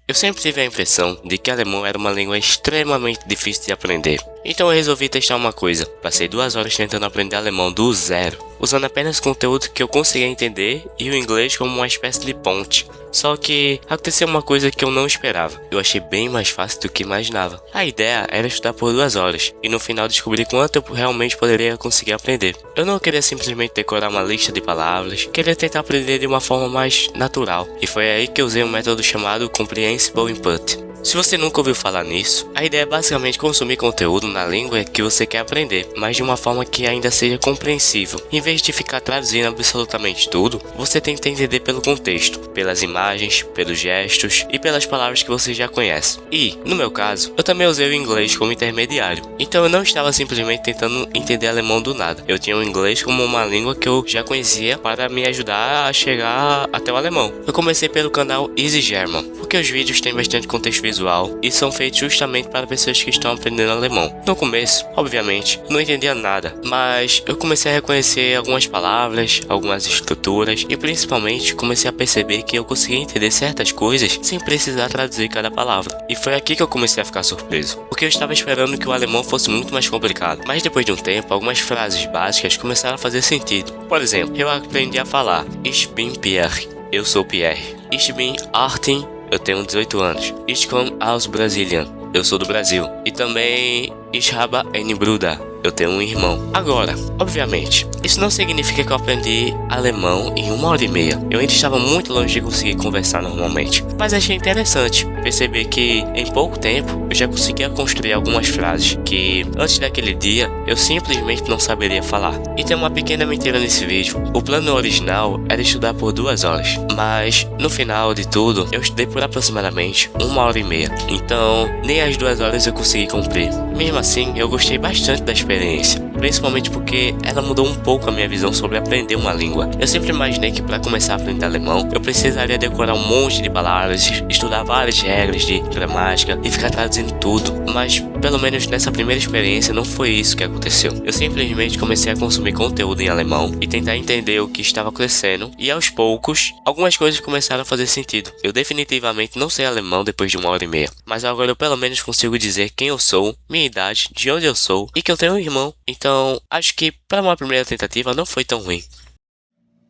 Eu sempre tive a impressão de que alemão era uma língua extremamente difícil de aprender. Então eu resolvi testar uma coisa. Passei 2 horas tentando aprender alemão do zero, usando apenas conteúdo que eu conseguia entender e o inglês como uma espécie de ponte. Só que aconteceu uma coisa que eu não esperava. Eu achei bem mais fácil do que imaginava. A ideia era estudar por 2 horas e no final descobrir quanto eu realmente poderia conseguir aprender. Eu não queria simplesmente decorar uma lista de palavras, queria tentar aprender de uma forma mais natural. E foi aí que eu usei um método chamado Comprehensible Input. Se você nunca ouviu falar nisso, a ideia é basicamente consumir conteúdo na língua que você quer aprender, mas de uma forma que ainda seja compreensível. Em vez de ficar traduzindo absolutamente tudo, você tenta entender pelo contexto, pelas imagens, pelos gestos e pelas palavras que você já conhece. E, no meu caso, eu também usei o inglês como intermediário, então eu não estava simplesmente tentando entender alemão do nada. Eu tinha o inglês como uma língua que eu já conhecia para me ajudar a chegar até o alemão. Eu comecei pelo canal Easy German, porque os vídeos têm bastante contexto visual e são feitos justamente para pessoas que estão aprendendo alemão. No começo, obviamente, eu não entendia nada, mas eu comecei a reconhecer algumas palavras, algumas estruturas e principalmente comecei a perceber que eu conseguia entender certas coisas sem precisar traduzir cada palavra. E foi aqui que eu comecei a ficar surpreso, porque eu estava esperando que o alemão fosse muito mais complicado, mas depois de um tempo, algumas frases básicas começaram a fazer sentido. Por exemplo, eu aprendi a falar Ich bin Pierre, eu sou Pierre. Ich bin 18, eu tenho 18 anos. Ich komme aus Brasilien, eu sou do Brasil. E também Ich habe einen Bruder, eu tenho um irmão. Agora, obviamente, isso não significa que eu aprendi alemão em 1 hora e meia. Eu ainda estava muito longe de conseguir conversar normalmente. Mas achei interessante perceber que em pouco tempo eu já conseguia construir algumas frases que antes daquele dia eu simplesmente não saberia falar. E tem uma pequena mentira nesse vídeo. O plano original era estudar por 2 horas, mas no final de tudo eu estudei por aproximadamente 1 hora e meia. Então nem as 2 horas eu consegui cumprir. Mesmo assim, eu gostei bastante da experiência, principalmente porque ela mudou um pouco a minha visão sobre aprender uma língua. Eu sempre imaginei que para começar a aprender alemão, eu precisaria decorar um monte de palavras, estudar várias regras de gramática e ficar traduzindo tudo, mas pelo menos nessa primeira experiência não foi isso que aconteceu. Eu simplesmente comecei a consumir conteúdo em alemão e tentar entender o que estava acontecendo, e aos poucos, algumas coisas começaram a fazer sentido. Eu definitivamente não sei alemão depois de 1 hora e meia, mas agora eu pelo menos consigo dizer quem eu sou, minha idade, de onde eu sou e que eu tenho um irmão. Então, acho que para uma primeira tentativa não foi tão ruim.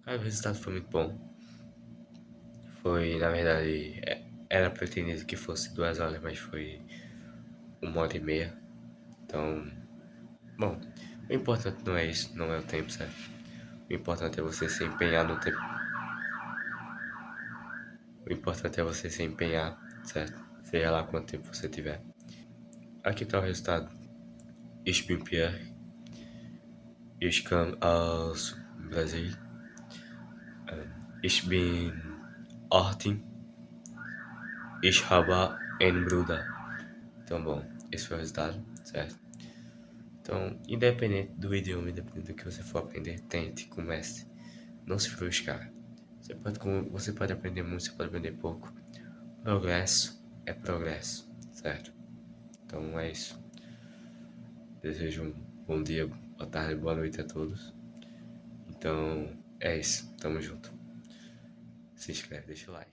O resultado foi muito bom. Foi, na verdade, era pretendido que fosse 2 horas, mas foi 1 hora e meia. Então, bom, o importante não é isso, não é o tempo, certo? O importante é você se empenhar no tempo. O importante é você se empenhar, certo? Seja lá quanto tempo você tiver. Aqui está o resultado. Ich bin Pierre. Ich komme aus Brasil. Ich bin 18. Ich habe einen Bruder. Então, bom, esse foi o resultado, certo? Então, independente do idioma, independente do que você for aprender, tente, comece. Não se frustre. Você pode aprender muito, você pode aprender pouco. Progresso é progresso, certo? Então é isso. Desejo um bom dia, boa tarde, boa noite a todos. Então é isso, tamo junto. Se inscreve, deixa o like.